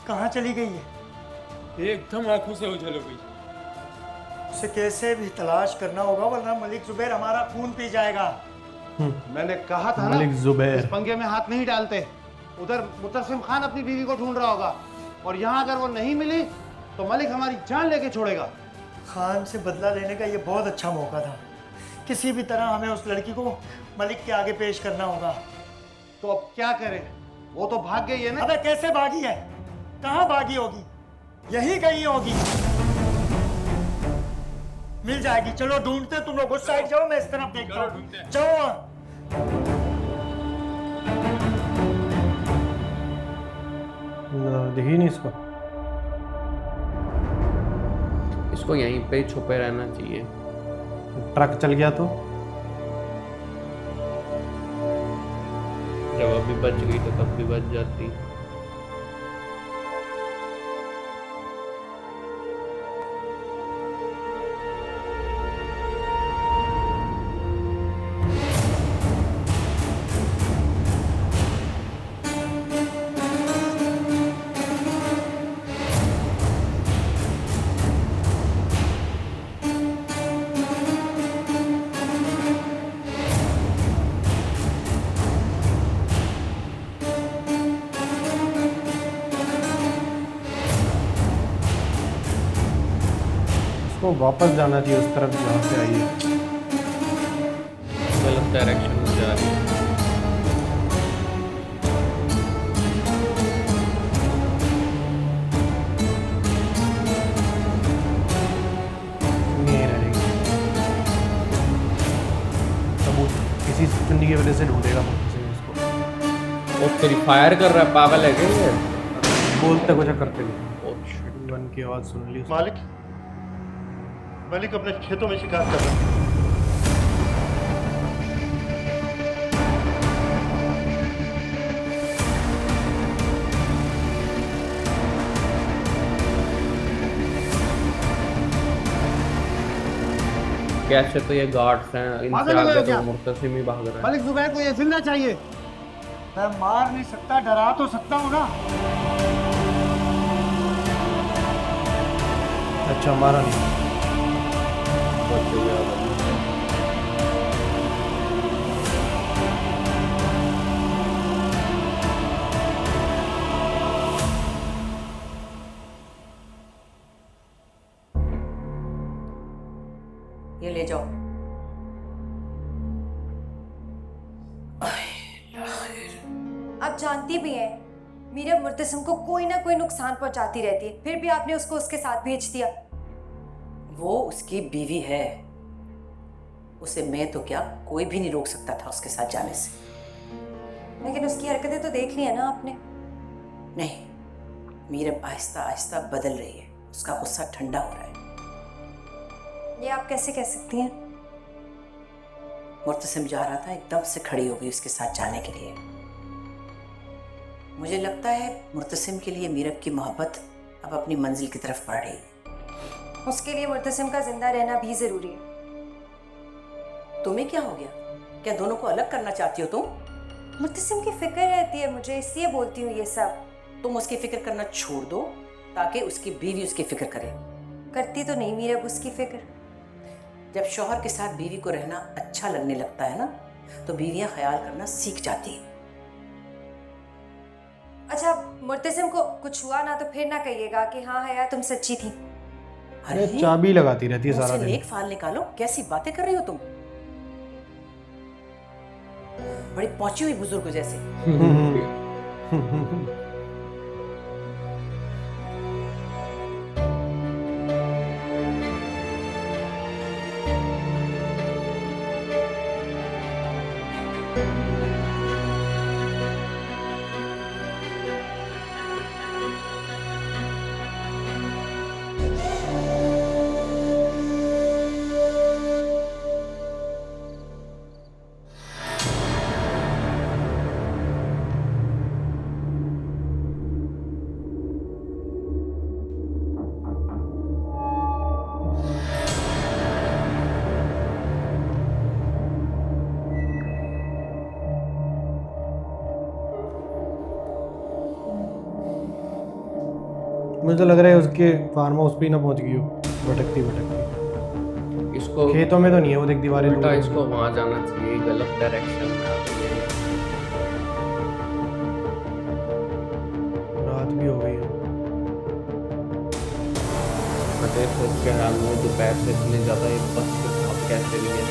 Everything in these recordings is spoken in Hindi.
कहाँ चली गई है? एकदम आंखों से ओझल हो गई। उसे कैसे भी तलाश करना होगा, वरना मलिक जुबैर हमारा खून पी जाएगा। मैंने कहा था ना, मलिक जुबैर इस पंगे में हाथ नहीं डालते। उधर मुतसिम खान अपनी बीवी को ढूंढ रहा होगा, और यहाँ अगर वो नहीं मिली तो मलिक हमारी जान लेके छोड़ेगा। खान से बदला लेने का ये बहुत अच्छा मौका था। किसी भी तरह हमें उस लड़की को मलिक के आगे पेश करना होगा। तो अब क्या करें? वो तो भाग गई है ना। अबे कैसे भागी है? कहाँ भागी होगी? यही कहीं होगी। मिल जाएगी। चलो ढूंढते, तुम लोग उस साइड जाओ, मैं इस तरफ देखता हूँ। जाओ। दिख ही नहीं इसको। इसको यहीं पे ही छुपे रहना चाहिए। ट्रक चल गया तो जब अभी बच गई तो तब भी बच जाती। इसको वापस जाना चाहिए उस तरफ जहाँ से आई है। गलत डायरेक्शन में जा रही है। नहीं रहेगी। सबूत किसी चुन्नी की वजह से ढूंढेगा मुझसे इसको। वो फ्री फायर कर रहा है, पागल है क्या ये? बोलते कुछ करते भी। Oh, shit. गन की आवाज सुन ली। मलिक अपने खेतों में शिकार कर रहा है। कैसे तो ये गार्ड्स हैं, इनसे पागल हो गए आगे क्या? तो मुर्तसिम ही भाग रहा है। मलिक जुबैर को ये जिंदा चाहिए। मैं मार नहीं सकता, डरा तो सकता हूँ ना। अच्छा मारा नहीं। बच गया भाई। ये ले जाओ। आप जानती भी हैं मीरा मुर्तसिम को कोई ना कोई नुकसान पहुंचाती रहती है, फिर भी आपने उसको उसके साथ भेज दिया। वो उसकी बीवी है, उसे मैं तो क्या कोई भी नहीं रोक सकता था उसके साथ जाने से। लेकिन उसकी हरकतें तो देख ली है ना आपने। नहीं, मीरा आहिस्ता आहिस्ता बदल रही है, उसका गुस्सा ठंडा हो रहा है। ये आप कैसे कह सकती हैं? मुर्तसिम जा रहा था, एकदम से खड़ी हो गई उसके साथ जाने के लिए। मुझे लगता है मुर्तसिम के लिए मीरब की मोहब्बत अब अपनी मंजिल की तरफ बढ़ रही है। उसके लिए मुर्तसिम का जिंदा रहना भी जरूरी है। तुम्हें क्या हो गया? क्या दोनों को अलग करना चाहती हो तुम? मुर्तसिम की फिक्र रहती है मुझे, इसलिए बोलती हूँ ये सब। तुम उसकी फिक्र करना छोड़ दो ताकि उसकी बीवी उसकी फिक्र करे। करती तो नहीं मीरा उसकी फिक्र। जब शौहर के साथ बीवी को रहना अच्छा लगने लगता है ना, तो बीवियां ख्याल करना सीख जाती है। अच्छा, मुर्तसिम को कुछ हुआ ना तो फिर ना कहिएगा कि हाँ हया तुम सच्ची थी। अरे चाबी लगाती रहती है मुंह सारा से दिन। नेक फाल निकालो, कैसी बातें कर रही हो तुम? बड़ी पहुंची हुई बुजुर्ग जैसे। मुझे तो लग रहा है उसके फार्म हाउस पे ही ना पहुंच गई हो, भटकती भटकती। इसको खेतों में तो नहीं है वो, देख दीवारें उल्टा दूर हैं। इसको वहाँ जाना चाहिए, गलत डायरेक्शन में आ गई है। रात भी हो गई है। फतेह सोच के हैरान हुए दोपहर से इतने ज़्यादा एक बस के साथ कैसे लिए।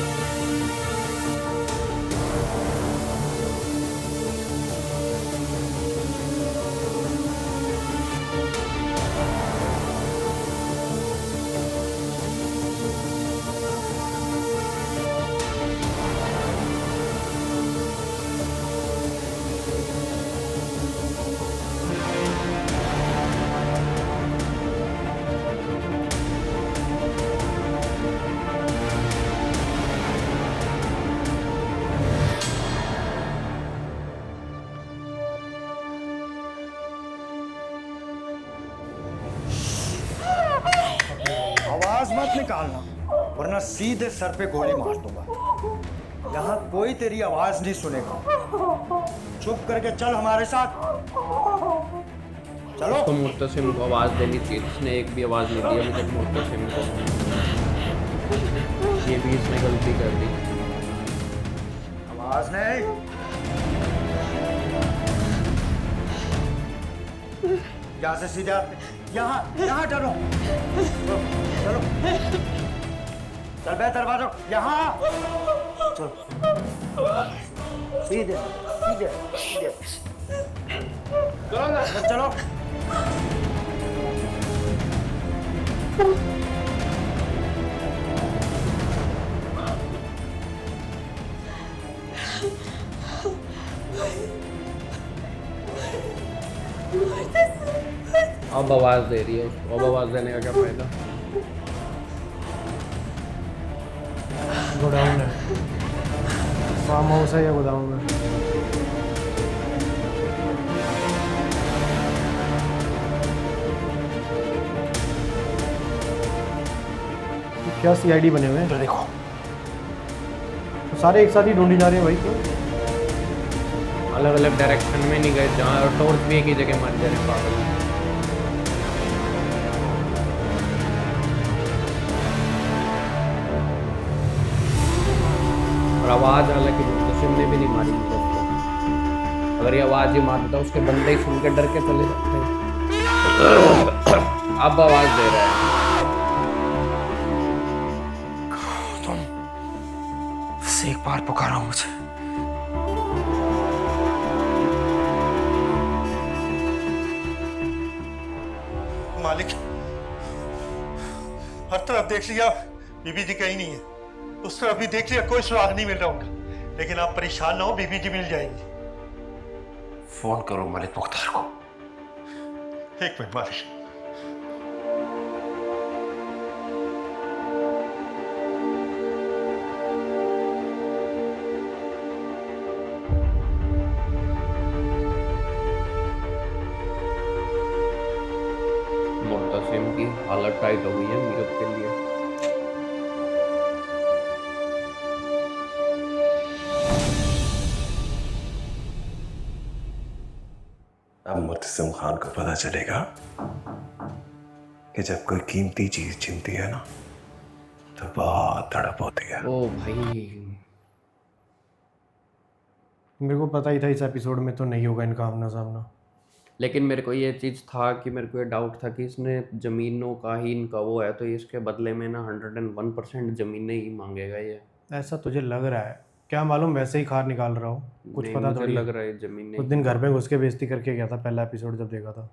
आवाज मत निकालना वरना सीधे सर पे गोली मार दूंगा। यहाँ कोई तेरी आवाज नहीं सुनेगा। चुप करके चल हमारे साथ। चलो। तो मुर्तसिम को आवाज़ देनी चाहिए, इसने एक भी आवाज़ नहीं दी अभी तक मुर्तसिम को। ये भी इसने गलती कर दी। आवाज नहीं। यहाँ से सीधे यहाँ चलो। चलो चल बे दरवाजा यहाँ चलो। सीधे सीधे सीधे चलो। अब आवाज़ दे रही है उसको, अब आवाज़ देने का क्या फायदा। गोडाउन है, फार्म हाउस है या गोदाम है। क्या सीआईडी बने हुए हैं, देखो तो सारे एक साथ ही ढूंढी जा रहे हैं भाई। क्यों अलग अलग डायरेक्शन में नहीं गए, जहाँ और टॉर्च भी एक ही जगह मार जा रहे पागल। और आवाज़ हालांकि मुर्तसिम ने भी नहीं मारी उसको। अगर ये आवाज़ ही मारता उसके बंदे ही सुन के डर के चले जाते। अब आवाज़ दे रहा है। तुम बस एक बार पुकारो मुझे। मालिक, हर तरफ देख लिया, बीबी जी कहीं नहीं है। उस तरफ भी देख लिया, कोई सुराग नहीं मिल रहा उनका। लेकिन आप परेशान ना हो, बीबी जी मिल जाएंगी। फोन करो मलिक मुख्तार को। एक मिनट मालिक। मुर्तसिम की हालत टाइट हो गई है मीरब के लिए। अब मुर्तसिम खान को पता चलेगा कि जब कोई कीमती चीज छिनती है ना तो बहुत तड़प होती है। ओ भाई, मेरे को पता ही था इस एपिसोड में तो नहीं होगा इनका आमना सामना। लेकिन मेरे को ये चीज़ था कि मेरे को ये डाउट था कि इसने ज़मीनों का ही इनका वो है, तो इसके बदले में ना 101% ज़मीनें ही मांगेगा ये। ऐसा तुझे लग रहा है, क्या मालूम वैसे ही खार निकाल रहा हो, कुछ नहीं, पता मुझे थोड़ी लग है। रहा है ज़मीनें। उस दिन घर पे घुस के बेइज्जती करके गया था पहला एपिसोड जब देखा था।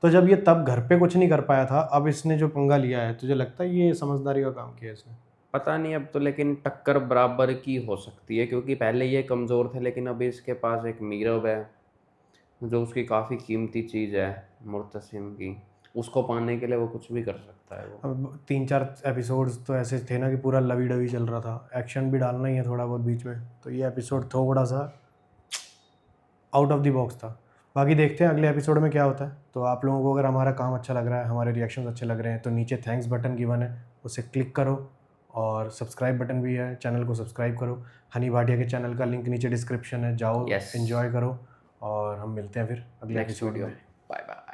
तो जब ये तब घर पे कुछ नहीं कर पाया था, अब इसने जो पंगा लिया है, तुझे लगता है ये समझदारी का काम किया इसने? पता नहीं अब तो, लेकिन टक्कर बराबर की हो सकती है क्योंकि पहले ये कमज़ोर थे, लेकिन अभी इसके पास एक मीरब है जो उसकी काफ़ी कीमती चीज़ है मुर्तसिम की। उसको पाने के लिए वो कुछ भी कर सकता है। वो अब 3-4 एपिसोड्स तो ऐसे थे ना कि पूरा लवी डवी चल रहा था, एक्शन भी डालना ही है थोड़ा बहुत बीच में, तो ये एपिसोड थोड़ा सा आउट ऑफ द बॉक्स था। बाकी देखते हैं अगले एपिसोड में क्या होता है। तो आप लोगों को अगर हमारा काम अच्छा लग रहा है, हमारे रिएक्शंस अच्छे लग रहे हैं, तो नीचे थैंक्स बटन गिवन है, उसे क्लिक करो, और सब्सक्राइब बटन भी है, चैनल को सब्सक्राइब करो। हनी भाटिया के चैनल का लिंक नीचे डिस्क्रिप्शन है, जाओ Yes. एंजॉय करो, और हम मिलते हैं फिर अगले नेक्स्ट एपिसोड वीडियो। में। Bye bye.